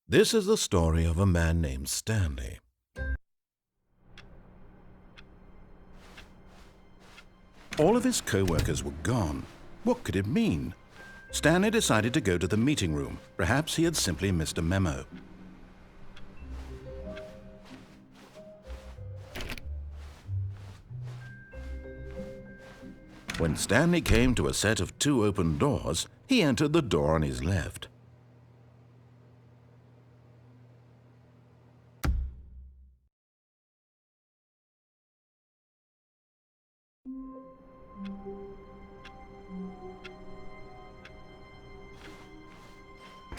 This is the story of a man named Stanley. All of his co-workers were gone. What could it mean? Stanley decided to go to the meeting room. Perhaps he had simply missed a memo. When Stanley came to a set of 2 open doors, he entered the door on his left.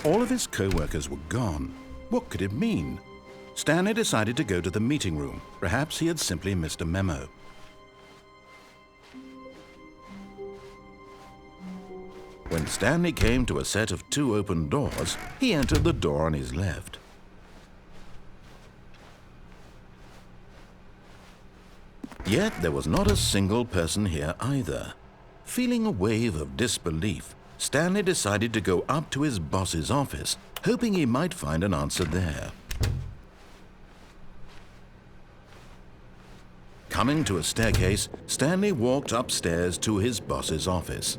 All of his co-workers were gone. What could it mean? Stanley decided to go to the meeting room. Perhaps he had simply missed a memo. When Stanley came to a set of 2 open doors, he entered the door on his left. Yet there was not a single person here either. Feeling a wave of disbelief, Stanley decided to go up to his boss's office, hoping he might find an answer there. Coming to a staircase, Stanley walked upstairs to his boss's office.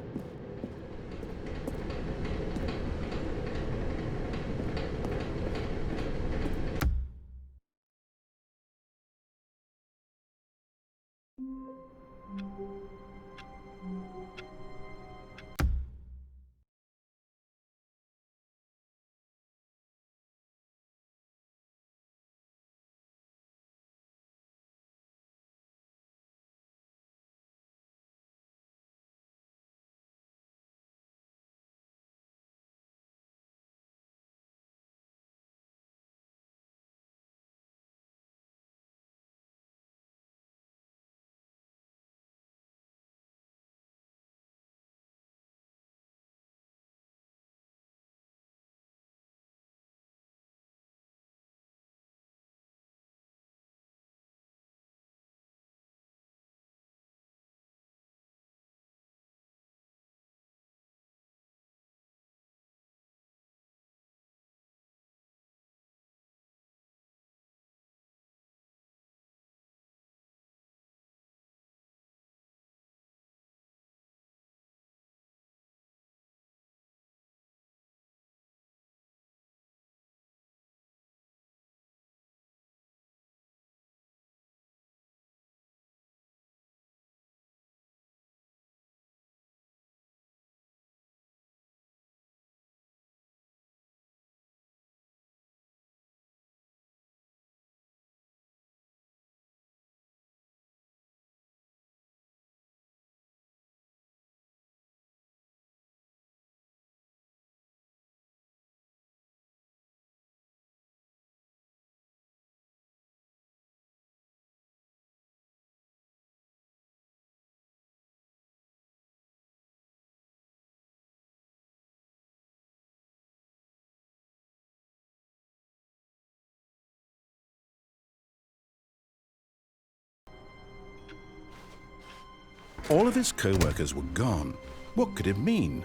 All of his co-workers were gone. What could it mean?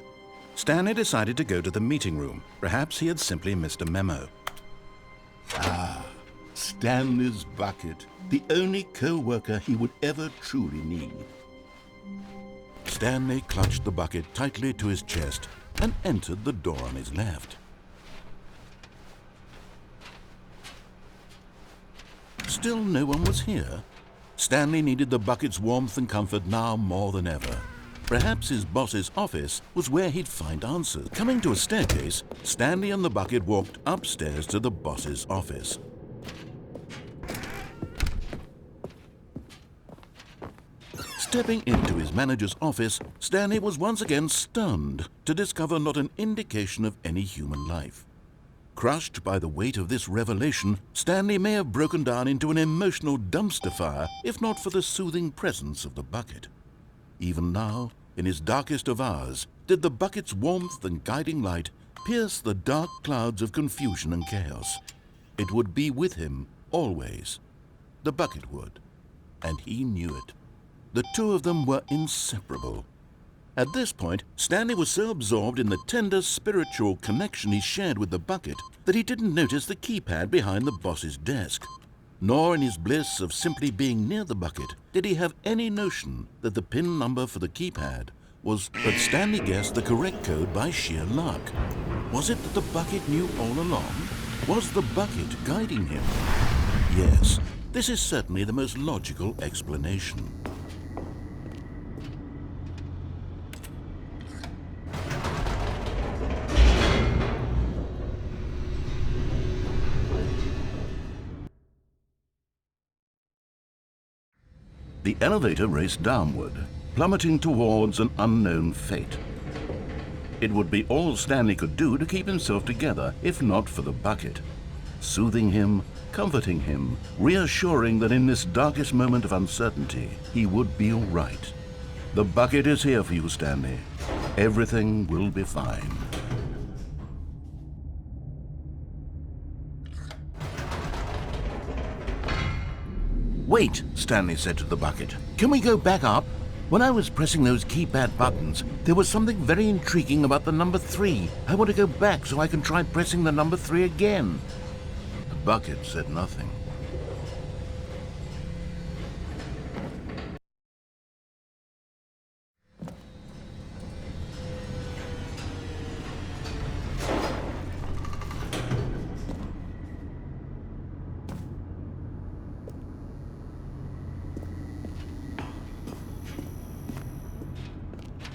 Stanley decided to go to the meeting room. Perhaps he had simply missed a memo. Stanley's bucket, the only co-worker he would ever truly need. Stanley clutched the bucket tightly to his chest and entered the door on his left. Still no one was here. Stanley needed the bucket's warmth and comfort now more than ever. Perhaps his boss's office was where he'd find answers. Coming to a staircase, Stanley and the bucket walked upstairs to the boss's office. Stepping into his manager's office, Stanley was once again stunned to discover not an indication of any human life. Crushed by the weight of this revelation, Stanley may have broken down into an emotional dumpster fire if not for the soothing presence of the bucket. Even now, in his darkest of hours, did the bucket's warmth and guiding light pierce the dark clouds of confusion and chaos. It would be with him always. The bucket would, and he knew it. The two of them were inseparable. At this point, Stanley was so absorbed in the tender spiritual connection he shared with the bucket that he didn't notice the keypad behind the boss's desk. Nor in his bliss of simply being near the bucket did he have any notion that the PIN number for the keypad was... But Stanley guessed the correct code by sheer luck. Was it that the bucket knew all along? Was the bucket guiding him? Yes, this is certainly the most logical explanation. The elevator raced downward, plummeting towards an unknown fate. It would be all Stanley could do to keep himself together, if not for the bucket. Soothing him, comforting him, reassuring that in this darkest moment of uncertainty, he would be all right. The bucket is here for you, Stanley. Everything will be fine. Wait, Stanley said to the bucket. Can we go back up? When I was pressing those keypad buttons, there was something very intriguing about the number 3. I want to go back so I can try pressing the number 3 again. The bucket said nothing.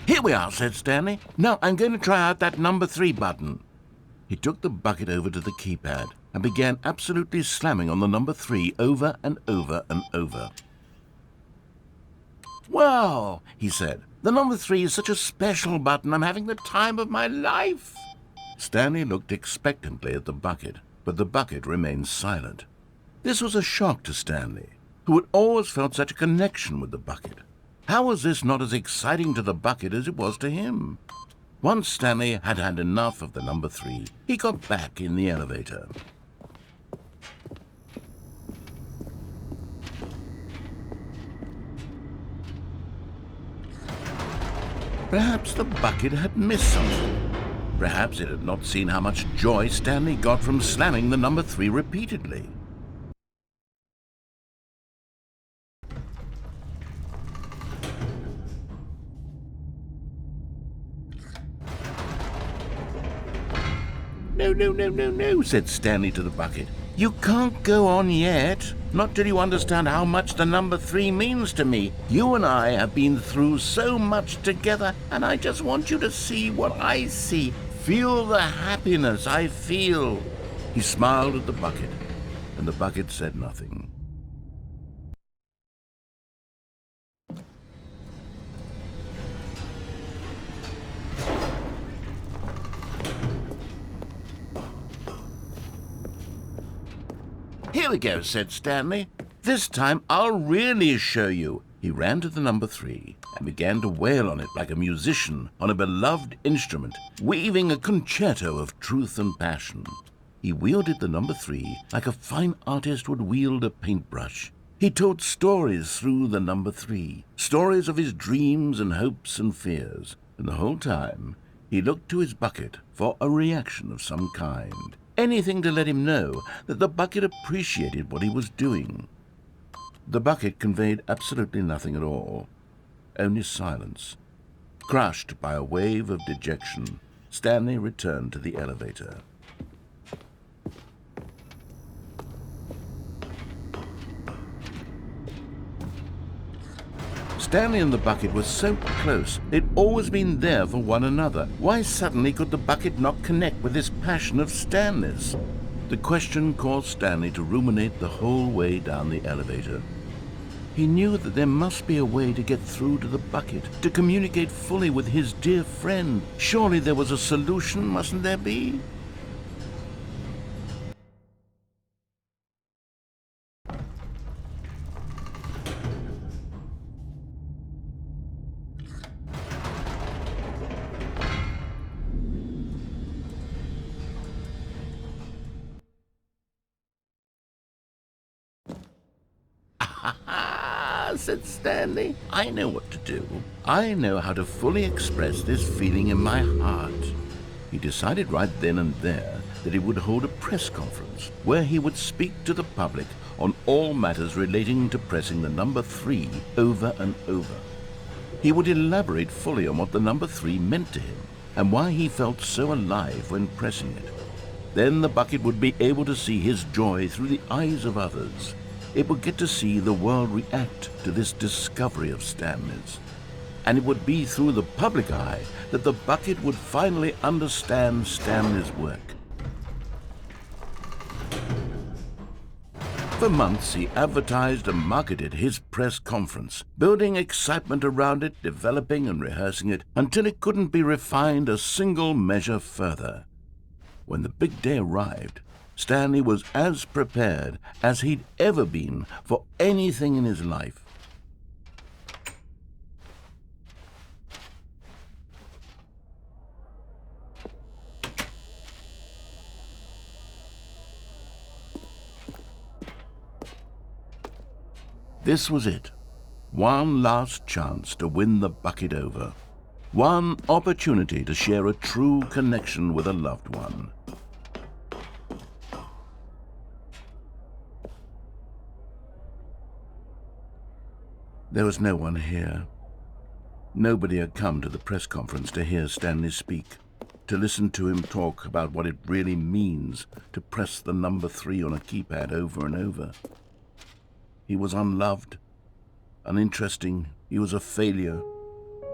Here we are, said Stanley. Now I'm going to try out that number 3 button. He took the bucket over to the keypad and began absolutely slamming on the number 3 over and over and over. Wow, he said. The number 3 is such a special button. I'm having the time of my life. Stanley looked expectantly at the bucket, but the bucket remained silent. This was a shock to Stanley, who had always felt such a connection with the bucket. How was this not as exciting to the bucket as it was to him? Once Stanley had had enough of the number 3, he got back in the elevator. Perhaps the bucket had missed something. Perhaps it had not seen how much joy Stanley got from slamming the number 3 repeatedly. No, said Stanley to the bucket. You can't go on yet, not till you understand how much the number 3 means to me. You and I have been through so much together, and I just want you to see what I see. Feel the happiness I feel. He smiled at the bucket, and the bucket said nothing. Here we go, said Stanley. This time I'll really show you. He ran to the number 3 and began to wail on it like a musician on a beloved instrument, weaving a concerto of truth and passion. He wielded the number 3 like a fine artist would wield a paintbrush. He told stories through the number 3, stories of his dreams and hopes and fears, and the whole time he looked to his bucket for a reaction of some kind. Anything to let him know that the bucket appreciated what he was doing. The bucket conveyed absolutely nothing at all, only silence. Crushed by a wave of dejection, Stanley returned to the elevator. Stanley and the bucket were so close. They'd always been there for one another. Why suddenly could the bucket not connect with this passion of Stanley's? The question caused Stanley to ruminate the whole way down the elevator. He knew that there must be a way to get through to the bucket, to communicate fully with his dear friend. Surely there was a solution, mustn't there be? said Stanley. "I know what to do. I know how to fully express this feeling in my heart." He decided right then and there that he would hold a press conference where he would speak to the public on all matters relating to pressing the number 3 over and over. He would elaborate fully on what the number 3 meant to him and why he felt so alive when pressing it. Then the bucket would be able to see his joy through the eyes of others. It would get to see the world react to this discovery of Stanley's. And it would be through the public eye that the bucket would finally understand Stanley's work. For months, he advertised and marketed his press conference, building excitement around it, developing and rehearsing it, until it couldn't be refined a single measure further. When the big day arrived, Stanley was as prepared as he'd ever been for anything in his life. This was it. One last chance to win the bucket over. One opportunity to share a true connection with a loved one. There was no one here. Nobody had come to the press conference to hear Stanley speak, to listen to him talk about what it really means to press the number 3 on a keypad over and over. He was unloved, uninteresting, he was a failure,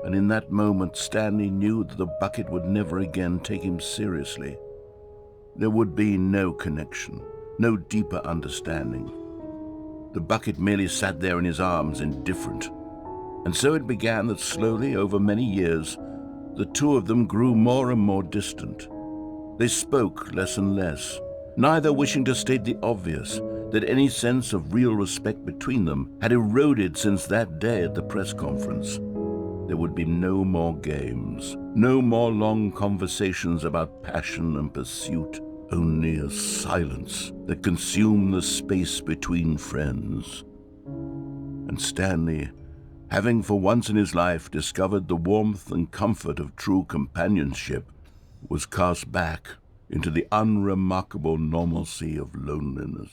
and in that moment Stanley knew that the bucket would never again take him seriously. There would be no connection, no deeper understanding. The bucket merely sat there in his arms, indifferent. And so it began that slowly, over many years, the two of them grew more and more distant. They spoke less and less, neither wishing to state the obvious, that any sense of real respect between them had eroded since that day at the press conference. There would be no more games, no more long conversations about passion and pursuit, only a silence that consumed the space between friends. And Stanley, having for once in his life discovered the warmth and comfort of true companionship, was cast back into the unremarkable normalcy of loneliness.